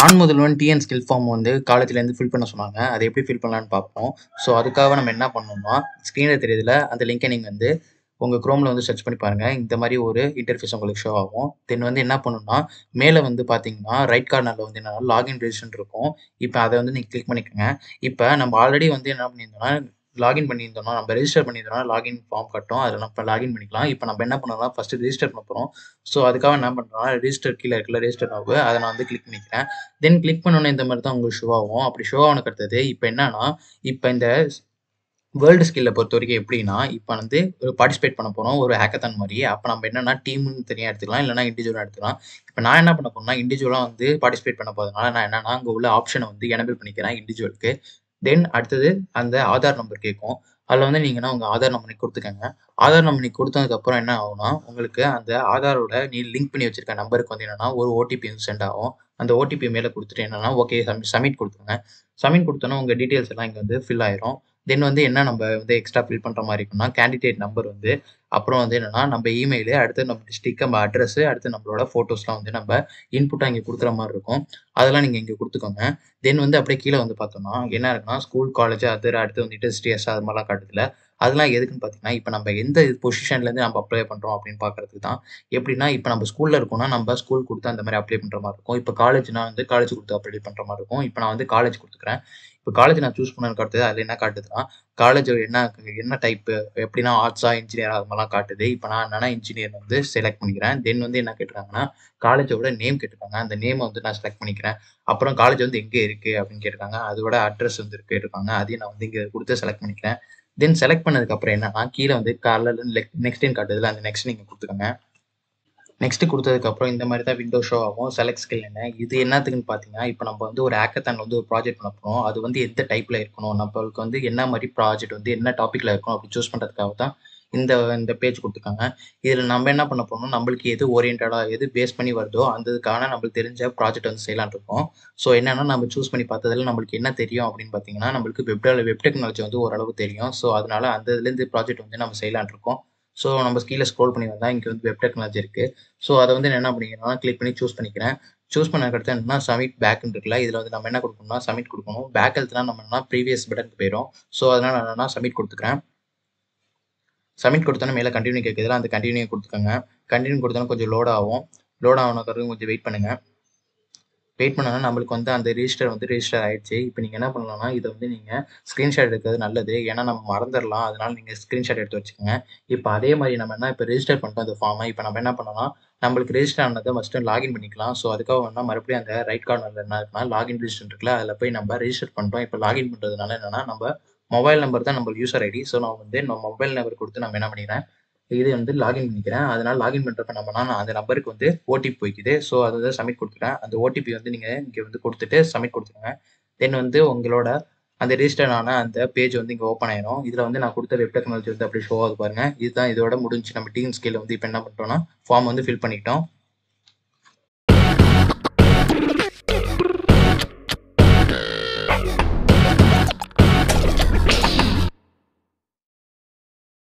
நான் முதல்வன் TN skill form வந்து காலேஜ்லேருந்து ஃபில் பண்ண சொன்னாங்க. அதை எப்படி ஃபில் பண்ணலான்னு பார்ப்போம். ஸோ அதுக்காக நம்ம என்ன பண்ணணும்னா, ஸ்க்ரீனில் தெரியுதுல அந்த லிங்கை நீங்கள் வந்து உங்கள் குரோமில் வந்து சர்ச் பண்ணி பாருங்கள். இந்த மாதிரி ஒரு இன்டர்ஃபேஸ் உங்களுக்கு ஷோ ஆகும். தென் வந்து என்ன பண்ணணும்னா, மேலே வந்து பார்த்தீங்கன்னா ரைட் கார்னரில் வந்து என்னன்னா லாகின் ரெஜிஸ்ட்ரேஷன் இருக்கும். இப்போ அதை வந்து நீங்கள் கிளிக் பண்ணிக்கோங்க. இப்போ நம்ம ஆல்ரெடி வந்து என்ன பண்ணியிருந்தோம்னா லாகின் பண்ணியிருந்தோம்னா, நம்ம ரெஜிஸ்டர் பண்ணியிருந்தோம்னா லாகின் ஃபார்ம் கட்டும். அதில் நம்ம லாகின் பண்ணிக்கலாம். இப்போ நம்ம என்ன பண்ணணும்னா ஃபஸ்ட்டு ரெஜிஸ்டர் பண்ண போகிறோம். ஸோ அதுக்காக என்ன பண்ணுறோம்னா ரெஜிஸ்டர் கீழே இருக்குல்ல ரெஜிஸ்டர் ஆகும். அதை நான் வந்து கிளிக் பண்ணிக்கிறேன். தென் கிளிக் பண்ணோன்னே இந்த மாதிரி தான் உங்களுக்கு ஷோ ஆகும். அப்படி ஷோ ஆனதுக்கு அடுத்தது இப்போ என்னன்னா, இப்போ இந்த வேர்ல்டு ஸ்கில்ல பொறுத்த வரைக்கும் எப்படின்னா, இப்போ வந்து ஒரு பார்ட்டிசிபேட் பண்ண போறோம். ஒரு ஹேக்கத்தான் மாரி. அப்ப நம்ம என்னன்னா டீம்ன்னு தனியா எடுத்துக்கலாம். இல்லன்னா இண்டிவிஜுவலா எடுத்துக்கலாம். இப்ப நான் என்ன பண்ண போறேன்னா, இண்டிவிஜுவலா வந்து பார்ட்டிசிபேட் பண்ண போறதுனால, நான் என்னன்னா அங்க உள்ள ஆப்ஷன வந்து எனேபிள் பண்ணிக்கிறேன் இண்டிவிஜுவலுக்கு. தென் அடுத்தது அந்த ஆதார் நம்பர் கேட்கும். அதுல வந்து நீங்கன்னா உங்க ஆதார் நம்பர் குடுத்துக்கங்க. ஆதார் நம்பர் நீங்க குடுத்ததுக்கப்புறம் என்ன ஆகும்னா, உங்களுக்கு அந்த ஆதாரோட நீ லிங்க் பண்ணி வச்சிருக்க நம்பருக்கு வந்து என்னன்னா, ஒரு ஓடிபி வந்து சென்ட் ஆகும். அந்த ஓடிபி மேல குடுத்துட்டு என்னன்னா, ஓகே சப்மிட் குடுத்துருங்க. சப்மிட் குடுத்தோனே உங்க டீட்டெயில்ஸ் எல்லாம் இங்க வந்து ஃபில் ஆயிரும். தென் வந்து என்ன நம்ம வந்து எக்ஸ்ட்ரா ஃபில் பண்ற மாரி இருக்கும்னா, கேண்டிடேட் நம்பர் வந்து, அப்புறம் வந்து என்னன்னா, நம்ம இமெயிலு, அடுத்து நம்ம டிஸ்ட்ரிக்ட், நம்ம அட்ரஸ், அடுத்து நம்மளோட ஃபோட்டோஸ்லாம் வந்து நம்ம இன்புட்டா இங்க குடுக்குற மாரி இருக்கும். அதெல்லாம் நீங்க இங்க குடுத்துக்கோங்க. தென் வந்து அப்படியே கீழ வந்து பார்த்தோம்னா, என்ன இருக்குன்னா, ஸ்கூல், காலேஜ், அதர் அடுத்து வந்துட்டு ஸ்டேஸ் அது மாரிலாம் காட்டுதுல்ல. அதெல்லாம் எதுக்குன்னு பார்த்தீங்கன்னா, இப்ப நம்ம எந்த பொசிஷன்லேருந்து நம்ம அப்ளை பண்றோம் அப்படின்னு பார்க்கறதுக்கு தான். எப்படின்னா, இப்ப நம்ம ஸ்கூல்ல இருக்கோம்னா, நம்ம ஸ்கூல் குடுத்து அந்த மாரி அப்ளை பண்ற மாரி இருக்கும். இப்ப காலேஜ்னா வந்து காலேஜ் குடுத்து அப்ளை பண்ற மாரி இருக்கும். இப்ப நான் வந்து காலேஜ் குடுத்துக்கிறேன். இப்ப காலேஜ் நான் சூஸ் பண்ணதுக்கு அடுத்தது அதுல என்ன காட்டுதுன்னா, காலேஜ் என்ன டைப்பு எப்படின்னா ஆர்ட்ஸா, இன்ஜினியரா அது மாரிலாம் காட்டுது. இப்ப நான் என்னன்னா இன்ஜினியர் வந்து செலக்ட் பண்ணிக்கிறேன். தென் வந்து என்ன கேட்டிருக்காங்கன்னா, காலேஜோட நேம் கேட்டிருக்காங்க. அந்த நேம வந்து நான் செலக்ட் பண்ணிக்கிறேன். அப்புறம் காலேஜ் வந்து எங்க இருக்கு அப்படின்னு கேட்டிருக்காங்க. அதோட அட்ரஸ் வந்து கேட்டிருக்காங்க. அதையும் நான் வந்து இங்க குடுத்து செலக்ட் பண்ணிக்கிறேன். தென் செலக்ட் பண்ணதுக்கு அப்புறம் என்னன்னா, கீழ வந்து காலர்ல நெக்ஸ்ட்ன்னு காட்டுதுல்ல, அந்த நெக்ஸ்ட் நீங்க குடுத்துக்கோங்க. நெக்ஸ்ட் குடுத்ததுக்கப்புறம் இந்த மாரி தான் விண்டோ ஷோ ஆகும். செலக்ட் ஸ்கில்லுன்னு. இது என்னத்துக்குன்னு பார்த்தீங்கன்னா, இப்ப நம்ம வந்து ஒரு ஹேக்கத்தான்ல வந்து ஒரு ப்ராஜெக்ட் பண்ண போறோம். அது வந்து எந்த டைப்ல இருக்கணும், நம்மளுக்கு வந்து என்ன மாரி ப்ராஜெக்ட் வந்து என்ன டாபிக்ல இருக்கணும் அப்படி சூஸ் பண்றதுக்காக தான் இந்த இந்த பேஜ் குடுத்துருக்காங்க. இதுல நம்ம என்ன பண்ண போறோம்னா, நம்மளுக்கு எது ஓரியன்டடா எது பேஸ் பண்ணி வருதோ, அந்த இதுக்கான நம்மளுக்கு தெரிஞ்ச ப்ராஜெக்ட் வந்து செய்யலாம்ன்னு இருக்கோம். ஸோ என்னன்னா, நம்ம சூஸ் பண்ணி பார்த்ததுல நம்மளுக்கு என்ன தெரியும் அப்படின்னு பார்த்தீங்கன்னா, நம்மளுக்கு வெப் டெக்னாலஜி வந்து ஓரளவு தெரியும். ஸோ அதனால அந்த இதுலேருந்து ப்ராஜெக்ட் வந்து நம்ம செய்யலாம்ன்னு இருக்கோம். ஸோ நம்ம கீழ ஸ்க்ரோல் பண்ணி வந்தா இங்க வந்து வெப் டெக்னாலஜி இருக்கு. ஸோ அத வந்து நான் என்ன பண்ணிக்கிறேன்னா, கிளிக் பண்ணி சூஸ் பண்ணிக்கிறேன். சூஸ் பண்ணதுக்கு அடுத்து என்னன்னா, சப்மிட் பேக்ன்னு இருக்குல்ல. இதுல வந்து நம்ம என்ன குடுக்கணும்னா, சப்மிட் குடுக்கணும். பேக் அழுத்துனா நம்ம என்னன்னா, ப்ரீவியஸ் பட்டனுக்கு போயிரும். ஸோ அதனால நான் என்னன்னா, சப்மிட் குடுத்துக்கிறேன். சப்மிட் குடுத்தோனே மேல கன்டின்யூ கேட்குதுல்ல, அந்த கன்டின்யூ குடுத்துக்கோங்க. கன்டின்யூ குடுத்தோனே கொஞ்சம் லோட் ஆகும். லோட் ஆன பிறகு கொஞ்சம் வெயிட் பண்ணுங்க. வெயிட் பண்ணோம்னா நம்மளுக்கு வந்து அந்த ரெஜிஸ்டர் ஆயிடுச்சு. இப்போ நீங்க என்ன பண்ணலாம்னா, இத வந்து நீங்க ஸ்கிரீன்ஷாட் எடுக்கிறது நல்லது. ஏன்னா நம்ம மறந்துரலாம். அதனால நீங்க ஸ்கிரீன்ஷாட் எடுத்து வச்சுக்கோங்க. இப்ப அதே மாரி நம்ம என்ன இப்ப ரெஜிஸ்டர் பண்ணிட்டோம் அந்த ஃபார்ம. இப்ப நம்ம என்ன பண்ணணும்னா, நம்மளுக்கு ரெஜிஸ்டர் ஆனத ஃபர்ஸ்ட்டு லாகின் பண்ணிக்கலாம். ஸோ அதுக்காக வேணும்னா மறுபடியும் அந்த ரைட் கார்னர்ல என்ன இருக்குன்னா, லாகின் ரெஜிஸ்டர் இருக்குல்ல, அதில போய் நம்ம ரெஜிஸ்டர் பண்ணிட்டோம். இப்ப லாகின் பண்றதுனால என்னன்னா, நம்ம மொபைல் நம்பர் தான் நம்ம யூசர் ஐடி. ஸோ நான் வந்து நம்ம மொபைல் நம்பர் குடுத்து நம்ம என்ன பண்ணிக்கிறேன், இது வந்து லாகின் பண்ணிக்கிறேன். அதனால லாகின் பண்றப்ப நம்மனா நான் அந்த நம்பருக்கு வந்து ஓடிபி போய்க்குது. ஸோ அத வந்து சப்மிட் குடுத்துட்டேன். அந்த ஓடிபி வந்து நீங்க இங்க வந்து குடுத்துட்டு சப்மிட் குடுத்துருங்க. தென் வந்து உங்களோட அந்த ரெஜிஸ்டர் ஆன அந்த பேஜ் வந்து இங்க ஓப்பன் ஆயிரும். இதுல வந்து நான் குடுத்த வெப் டெக்னாலஜி வந்து அப்படியே ஷோ ஆகுது பாருங்க. இதுதான் இதோட முடிஞ்சுச்சு. நம்ம டீம் ஸ்கேல்ல வந்து இப்ப என்ன பண்ணிட்டோம்னா, ஃபார்ம் வந்து ஃபில் பண்ணிட்டோம்.